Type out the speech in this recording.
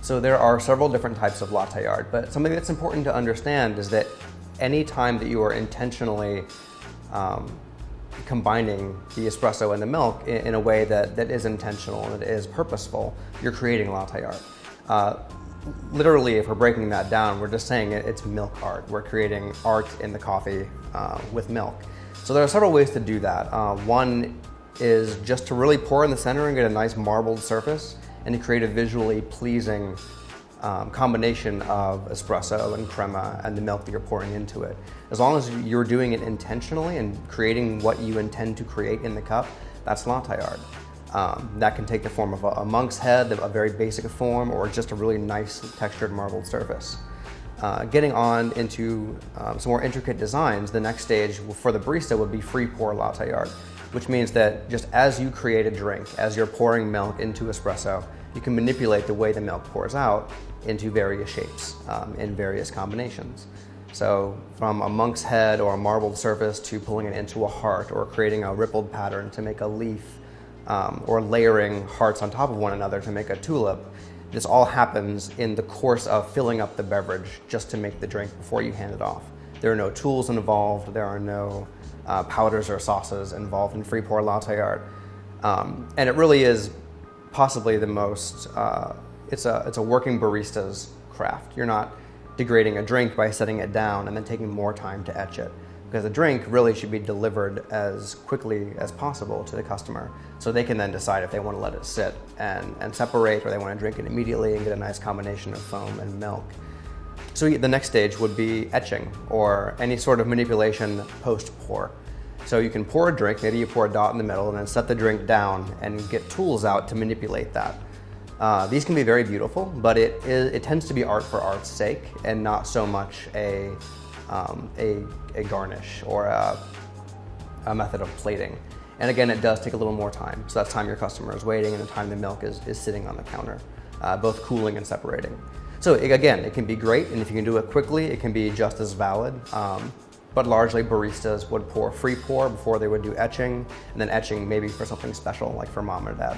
So there are several different types of latte art, but something that's important to understand is that any time that you are intentionally combining the espresso and the milk in a way that is intentional and that is purposeful, you're creating latte art. Literally, if we're breaking that down, we're just saying it's milk art. We're creating art in the coffee with milk. So there are several ways to do that. One is just to really pour in the center and get a nice marbled surface and to create a visually pleasing combination of espresso and crema and the milk that you're pouring into it. As long as you're doing it intentionally and creating what you intend to create in the cup, that's latte art. That can take the form of a monk's head, a very basic form, or just a really nice textured marbled surface. Getting on into some more intricate designs, the next stage for the barista would be free pour latte art, which means that just as you create a drink, as you're pouring milk into espresso, you can manipulate the way the milk pours out into various shapes in various combinations. So from a monk's head or a marbled surface to pulling it into a heart or creating a rippled pattern to make a leaf or layering hearts on top of one another to make a tulip. This all happens in the course of filling up the beverage just to make the drink before you hand it off. There are no tools involved, there are no powders or sauces involved in free pour latte art. And it really is possibly the most, it's a working barista's craft. You're not degrading a drink by setting it down and then taking more time to etch it, because a drink really should be delivered as quickly as possible to the customer so they can then decide if they want to let it sit and separate, or they want to drink it immediately and get a nice combination of foam and milk. So the next stage would be etching or any sort of manipulation post-pour. So you can pour a drink, maybe you pour a dot in the middle and then set the drink down and get tools out to manipulate that. These can be very beautiful, but it tends to be art for art's sake and not so much a garnish or a method of plating. And again, it does take a little more time. So that's time your customer is waiting and the time the milk is sitting on the counter, both cooling and separating. So again, it can be great, and if you can do it quickly, it can be just as valid. But largely baristas would pour free pour before they would do etching, and then etching maybe for something special like for mom or dad.